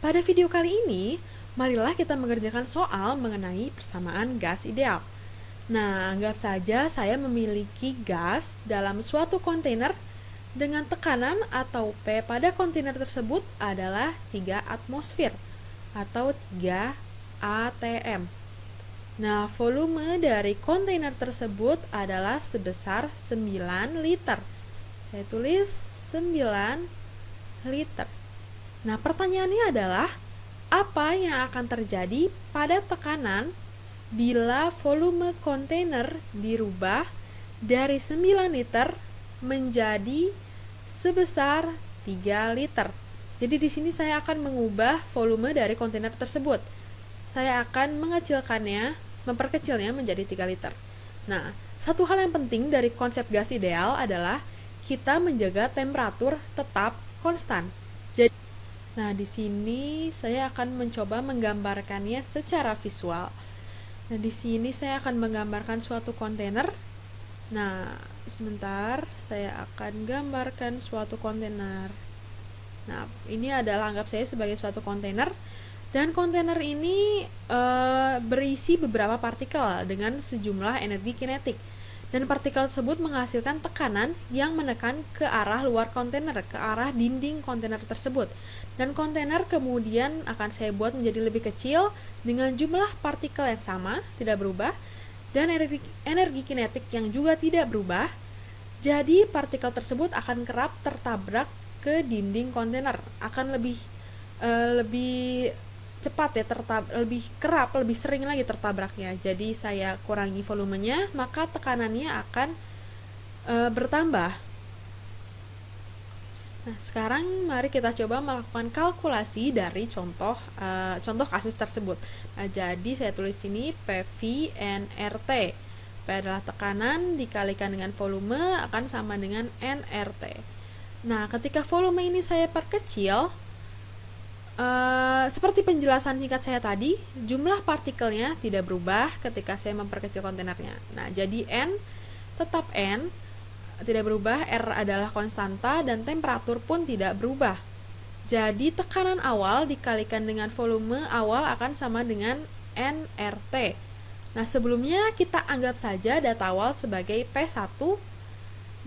Pada video kali ini, marilah kita mengerjakan soal mengenai persamaan gas ideal. Nah, anggap saja saya memiliki gas dalam suatu kontainer dengan tekanan atau P pada kontainer tersebut adalah 3 atmosfer atau 3 atm. Nah, volume dari kontainer tersebut adalah sebesar 9 liter. Saya tulis 9 liter. Nah, pertanyaannya adalah, apa yang akan terjadi pada tekanan bila volume kontainer dirubah dari 9 liter menjadi sebesar 3 liter? Jadi di sini saya akan mengubah volume dari kontainer tersebut. Saya akan memperkecilnya menjadi 3 liter. Nah, satu hal yang penting dari konsep gas ideal adalah kita menjaga temperatur tetap konstan. Nah, di sini saya akan mencoba menggambarkannya secara visual. Nah, di sini saya akan menggambarkan suatu kontainer. Nah, sebentar, saya akan gambarkan suatu kontainer. Nah, ini adalah anggap saya sebagai suatu kontainer. Dan kontainer ini berisi beberapa partikel dengan sejumlah energi kinetik. Dan partikel tersebut menghasilkan tekanan yang menekan ke arah luar kontainer, ke arah dinding kontainer tersebut. Dan kontainer kemudian akan saya buat menjadi lebih kecil dengan jumlah partikel yang sama, tidak berubah, dan energi kinetik yang juga tidak berubah. Jadi partikel tersebut akan kerap tertabrak ke dinding kontainer, akan lebih cepat ya, lebih kerap, lebih sering lagi tertabraknya. Jadi saya kurangi volumenya, maka tekanannya akan bertambah. Nah, sekarang mari kita coba melakukan kalkulasi dari contoh kasus tersebut. Nah, jadi saya tulis sini PV nRT. P adalah tekanan dikalikan dengan volume akan sama dengan nRT. Nah, ketika volume ini saya perkecil, seperti penjelasan singkat saya tadi, jumlah partikelnya tidak berubah ketika saya memperkecil kontainernya. Nah, jadi N tetap N, tidak berubah, R adalah konstanta, dan temperatur pun tidak berubah. Jadi tekanan awal dikalikan dengan volume awal akan sama dengan nRT. Nah, sebelumnya kita anggap saja data awal sebagai P1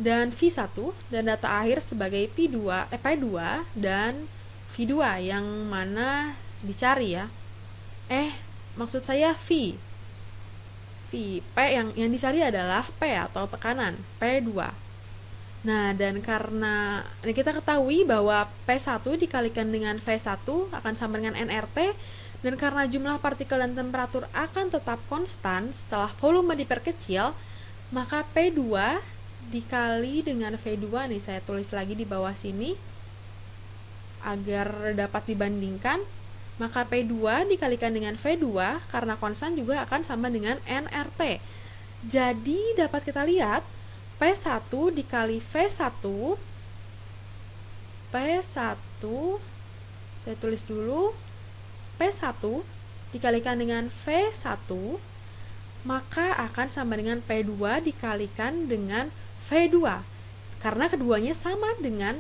dan V1, dan data akhir sebagai P2 dan V2 yang mana dicari ya. Maksud saya V. P yang dicari adalah P atau tekanan, P2. Nah, dan karena kita ketahui bahwa P1 dikalikan dengan V1 akan sama dengan nRT, dan karena jumlah partikel dan temperatur akan tetap konstan setelah volume diperkecil, maka P2 dikali dengan V2, nih saya tulis lagi di bawah sini agar dapat dibandingkan, maka P2 dikalikan dengan V2 karena konstan juga akan sama dengan nRT. Jadi dapat kita lihat P1 dikali V1, saya tulis dulu, P1 dikalikan dengan V1 maka akan sama dengan P2 dikalikan dengan V2 karena keduanya sama dengan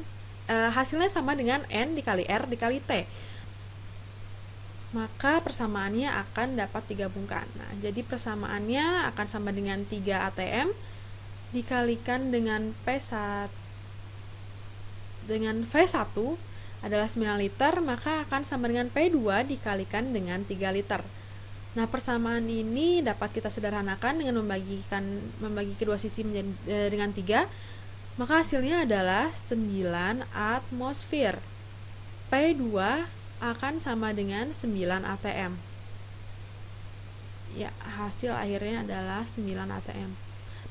hasilnya sama dengan N dikali R dikali T. Maka persamaannya akan dapat digabungkan. Nah, jadi persamaannya akan sama dengan 3 atm dikalikan dengan V1 adalah 9 liter, maka akan sama dengan P2 dikalikan dengan 3 liter. Nah, persamaan ini dapat kita sederhanakan dengan membagi kedua sisi dengan 3. Maka hasilnya adalah 9 atmosfer. P2 akan sama dengan 9 atm. Ya, hasil akhirnya adalah 9 atm.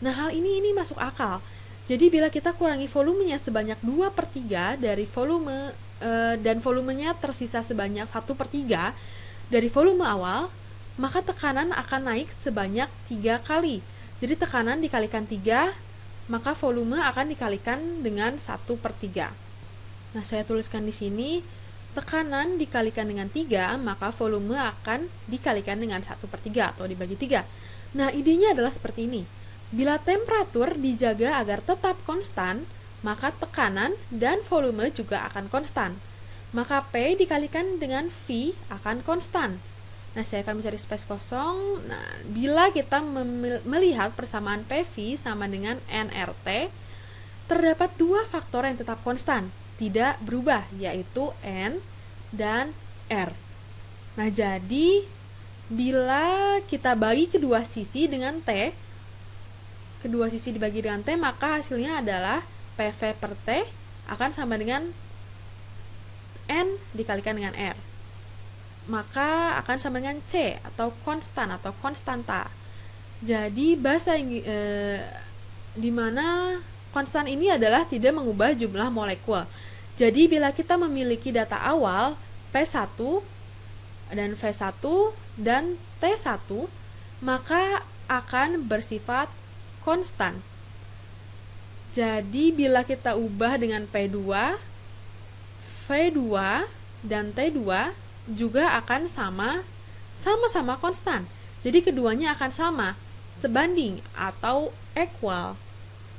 Nah, hal ini masuk akal. Jadi bila kita kurangi volumenya sebanyak 2/3 dari volume dan volumenya tersisa sebanyak 1/3 dari volume awal, maka tekanan akan naik sebanyak 3 kali. Jadi tekanan dikalikan 3, maka volume akan dikalikan dengan 1/3. Nah, saya tuliskan di sini, tekanan dikalikan dengan 3, maka volume akan dikalikan dengan 1/3 atau dibagi 3. Nah, idenya adalah seperti ini. Bila temperatur dijaga agar tetap konstan, maka tekanan dan volume juga akan konstan. maka P dikalikan dengan V akan konstan. Nah, saya akan mencari space kosong. Nah, bila kita melihat persamaan PV sama dengan nRT, terdapat dua faktor yang tetap konstan, tidak berubah, yaitu N dan R. Nah, jadi bila kita bagi kedua sisi dengan T, kedua sisi dibagi dengan T, maka hasilnya adalah PV per T akan sama dengan N dikalikan dengan R. Maka akan sama dengan C atau konstan atau konstanta. Jadi bahasa di mana konstan ini adalah tidak mengubah jumlah molekul. Jadi bila kita memiliki data awal P1 dan V1 dan T1, maka akan bersifat konstan. Jadi bila kita ubah dengan P2, V2 dan T2 juga akan sama-sama konstan. Jadi keduanya akan sama, sebanding atau equal.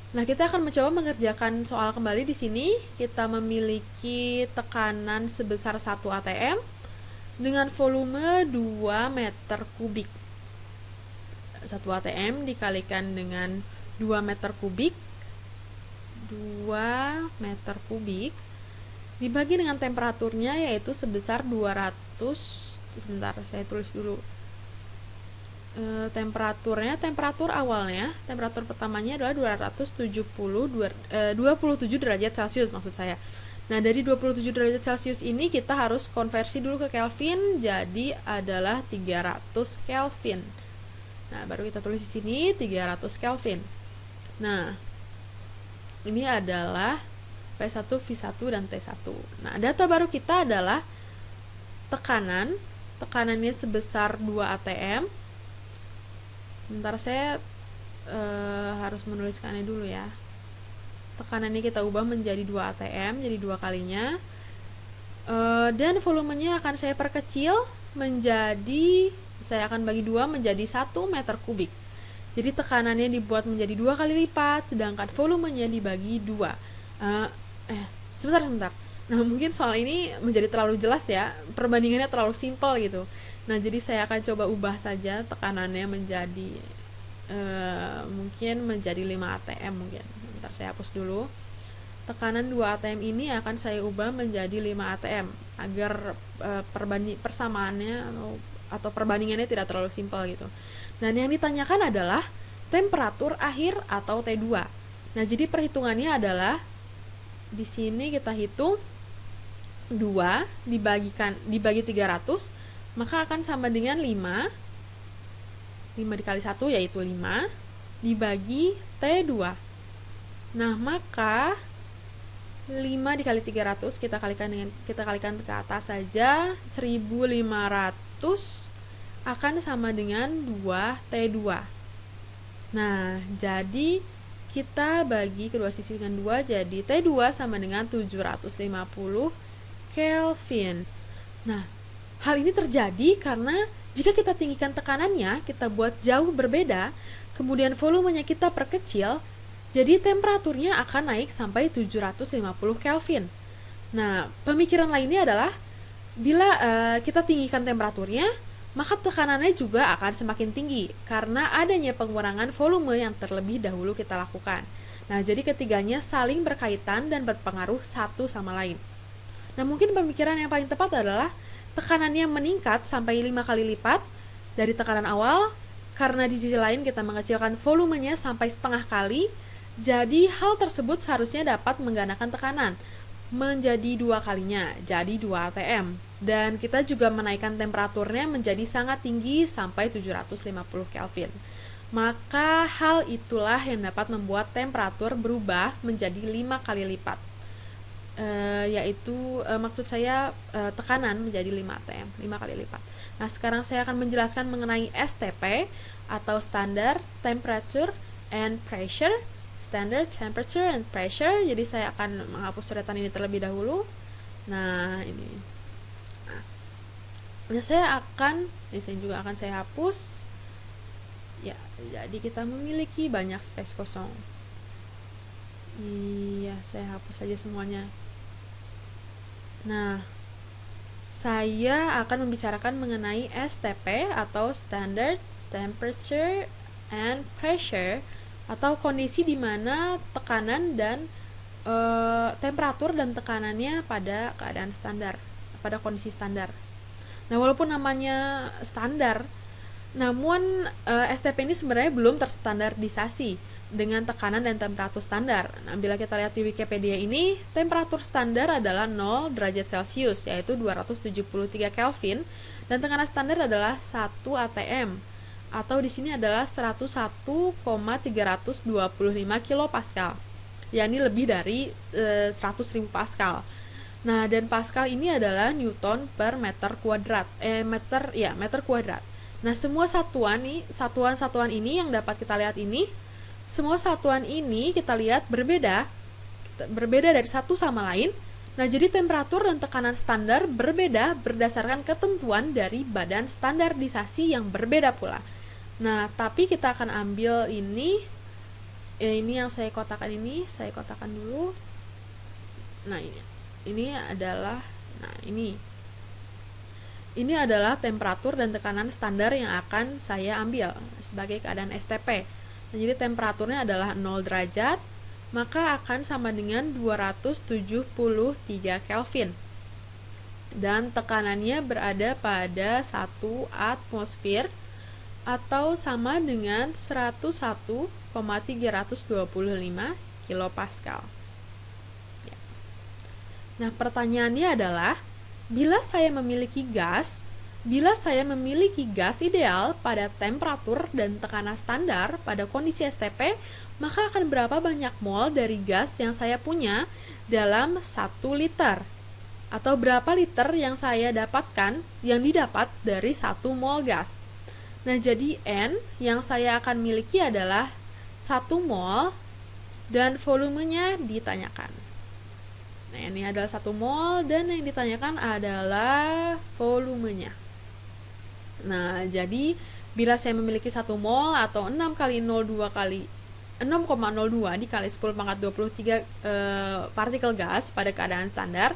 Nah, kita akan mencoba mengerjakan soal kembali di sini. Kita memiliki tekanan sebesar 1 atm dengan volume 2 meter kubik. 1 atm dikalikan dengan 2 meter kubik, 2 meter kubik dibagi dengan temperaturnya yaitu sebesar 200. Sebentar, saya tulis dulu. Temperatur awalnya, temperatur pertamanya adalah 27 derajat Celcius maksud saya. Nah, dari 27 derajat Celcius ini kita harus konversi dulu ke Kelvin, jadi adalah 300 Kelvin. Nah, baru kita tulis di sini 300 Kelvin. Nah, ini adalah P1, V1, dan T1. Nah, data baru kita adalah tekanannya sebesar 2 atm. Sebentar, saya harus menuliskannya dulu ya. Tekanannya kita ubah menjadi 2 atm, jadi 2 kalinya. Dan volumenya akan saya perkecil menjadi, saya akan bagi 2 menjadi 1 meter kubik. Jadi tekanannya dibuat menjadi 2 kali lipat, sedangkan volumenya dibagi 2. Sebentar. Nah, mungkin soal ini menjadi terlalu jelas ya, perbandingannya terlalu simpel gitu. Nah, jadi saya akan coba ubah saja tekanannya menjadi mungkin menjadi 5 atm mungkin. Bentar, saya hapus dulu. Tekanan 2 atm ini akan saya ubah menjadi 5 atm agar persamaannya atau perbandingannya tidak terlalu simpel gitu. Dan yang ditanyakan adalah temperatur akhir atau T2. Nah, jadi perhitungannya adalah di sini kita hitung 2 dibagi 300, maka akan sama dengan 5 dikali 1 yaitu 5 dibagi T2. Nah, maka 5 dikali 300 kita kalikan ke atas saja, 1500 akan sama dengan 2 T2. Nah, jadi kita bagi kedua sisi dengan 2, jadi T2 sama dengan 750 Kelvin. Nah, hal ini terjadi karena jika kita tinggikan tekanannya, kita buat jauh berbeda, kemudian volumenya kita perkecil, jadi temperaturnya akan naik sampai 750 Kelvin. Nah, pemikiran lainnya adalah bila kita tinggikan temperaturnya, maka tekanannya juga akan semakin tinggi karena adanya pengurangan volume yang terlebih dahulu kita lakukan. Nah, jadi ketiganya saling berkaitan dan berpengaruh satu sama lain. Nah, mungkin pemikiran yang paling tepat adalah tekanannya meningkat sampai 5 kali lipat dari tekanan awal, karena di sisi lain kita mengecilkan volumenya sampai setengah kali. Jadi hal tersebut seharusnya dapat menggandakan tekanan menjadi 2 kalinya, jadi 2 atm. Dan kita juga menaikkan temperaturnya menjadi sangat tinggi sampai 750 Kelvin. Maka hal itulah yang dapat membuat temperatur berubah menjadi 5 kali lipat. Maksud saya tekanan menjadi 5 atm, 5 kali lipat. Nah, sekarang saya akan menjelaskan mengenai STP atau Standard Temperature and Pressure. Standard Temperature and Pressure. Jadi saya akan menghapus coretan ini terlebih dahulu. Nah, ini. Nah, saya juga akan saya hapus. Ya, jadi kita memiliki banyak space kosong. Iya, saya hapus saja semuanya. Nah, saya akan membicarakan mengenai STP atau Standard Temperature and Pressure, atau kondisi di mana tekanan dan temperatur dan tekanannya pada keadaan standar, pada kondisi standar. Nah, walaupun namanya standar, namun STP ini sebenarnya belum terstandardisasi dengan tekanan dan temperatur standar. Nah, bila kita lihat di Wikipedia ini, temperatur standar adalah 0 derajat Celcius, yaitu 273 Kelvin, dan tekanan standar adalah 1 atm, atau di sini adalah 101,325 kilopascal, yakni lebih dari 100.000 pascal. Nah, dan pascal ini adalah Newton per meter kuadrat. Meter kuadrat. Nah, semua satuan-satuan ini yang dapat kita lihat ini, semua satuan ini kita lihat berbeda dari satu sama lain. Nah, jadi temperatur dan tekanan standar berbeda berdasarkan ketentuan dari badan standarisasi yang berbeda pula. Nah, tapi kita akan ambil ini yang saya kotakan ini, saya kotakan dulu. Nah, ini adalah ini adalah temperatur dan tekanan standar yang akan saya ambil sebagai keadaan STP. Nah, jadi temperaturnya adalah 0 derajat, maka akan sama dengan 273 Kelvin. Dan tekanannya berada pada 1 atmosfer atau sama dengan 101,325 kilopascal. Ya. Nah, pertanyaannya adalah, bila saya memiliki gas ideal pada temperatur dan tekanan standar pada kondisi STP, maka akan berapa banyak mol dari gas yang saya punya dalam 1 liter? Atau berapa liter yang didapat dari 1 mol gas? Nah, jadi N yang saya akan miliki adalah 1 mol dan volumenya ditanyakan. Nah, ini adalah 1 mol dan yang ditanyakan adalah volumenya. Nah, jadi bila saya memiliki 1 mol atau 6 kali 0,02 dikali 10 pangkat 23 partikel gas pada keadaan standar,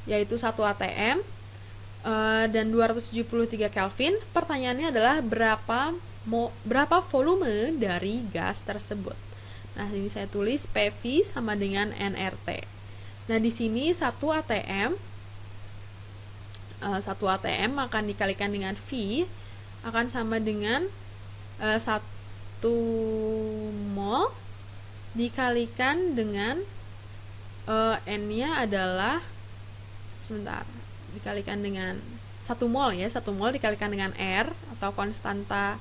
yaitu 1 atm dan 273 Kelvin, pertanyaannya adalah berapa volume dari gas tersebut. Nah, ini saya tulis PV sama dengan nRT. Nah, di sini 1 atm akan dikalikan dengan V akan sama dengan 1 mol dikalikan dengan N-nya adalah dikalikan dengan 1 mol ya, 1 mol dikalikan dengan R atau konstanta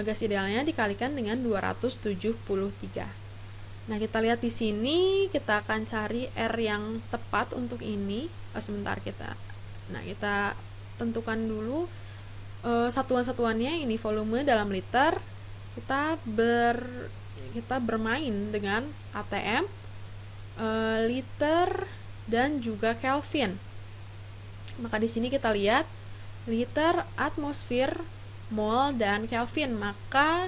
gas idealnya dikalikan dengan 273. Nah, kita lihat di sini, kita akan cari R yang tepat untuk ini. Kita tentukan dulu satuan-satuannya. Ini volume dalam liter. Kita bermain dengan atm, liter, dan juga Kelvin. Maka di sini kita lihat liter, atmosfer, mol, dan Kelvin. Maka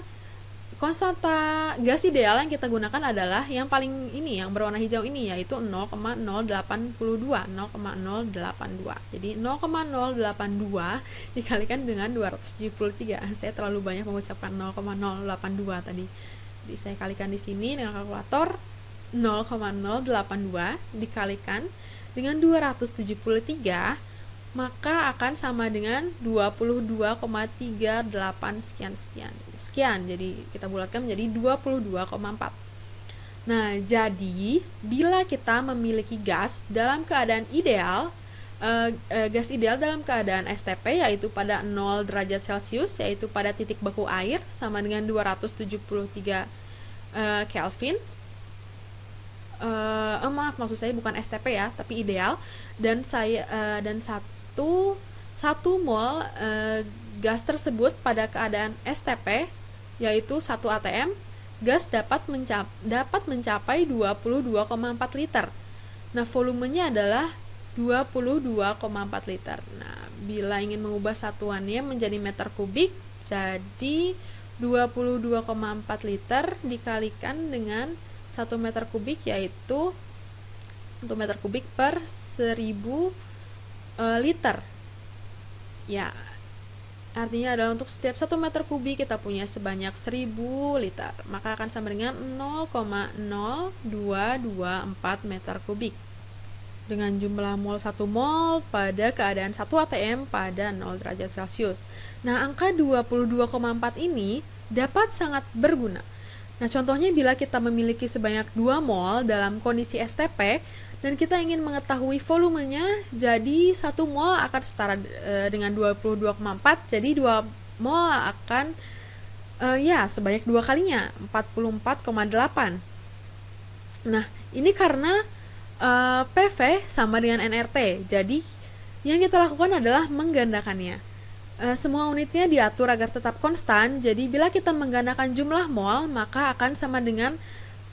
konstanta gas ideal yang kita gunakan adalah yang paling ini, yang berwarna hijau ini, yaitu 0,082. Jadi 0,082 dikalikan dengan 273. Saya terlalu banyak mengucapkan 0,082 tadi. Jadi saya kalikan di sini dengan kalkulator. 0,082 dikalikan dengan 273, maka akan sama dengan 22,38 sekian. Jadi kita bulatkan menjadi 22,4. Nah, jadi bila kita memiliki gas dalam keadaan ideal, gas ideal dalam keadaan STP yaitu pada 0 derajat Celcius, yaitu pada titik baku air sama dengan 273 Kelvin. Maksud saya bukan STP ya, tapi ideal. Dan 1 mol gas tersebut pada keadaan STP yaitu 1 atm, gas dapat mencapai 22,4 liter. Nah, volumenya adalah 22,4 liter. Nah, bila ingin mengubah satuannya menjadi meter kubik, jadi 22,4 liter dikalikan dengan 1 meter kubik, yaitu 1 meter kubik per 1000 liter. Ya, artinya adalah untuk setiap 1 meter kubik kita punya sebanyak 1000 liter, maka akan sama dengan 0,0224 meter kubik. Dengan jumlah mol 1 mol pada keadaan 1 atm pada 0 derajat Celcius. Nah, angka 22,4 ini dapat sangat berguna. Nah, contohnya bila kita memiliki sebanyak 2 mol dalam kondisi STP dan kita ingin mengetahui volumenya, jadi 1 mol akan setara dengan 22,4, jadi 2 mol akan sebanyak 2 kalinya, 44,8. Nah, ini karena PV sama dengan nRT, jadi yang kita lakukan adalah menggandakannya. Semua unitnya diatur agar tetap konstan, jadi bila kita menggandakan jumlah mol, maka akan sama dengan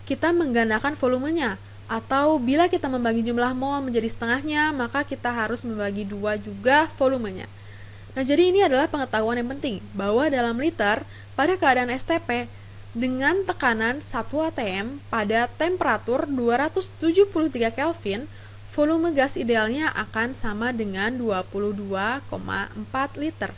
kita menggandakan volumenya. Atau bila kita membagi jumlah mol menjadi setengahnya, maka kita harus membagi 2 juga volumenya. Nah, jadi ini adalah pengetahuan yang penting, bahwa dalam liter, pada keadaan STP, dengan tekanan 1 atm pada temperatur 273 Kelvin, volume gas idealnya akan sama dengan 22,4 liter.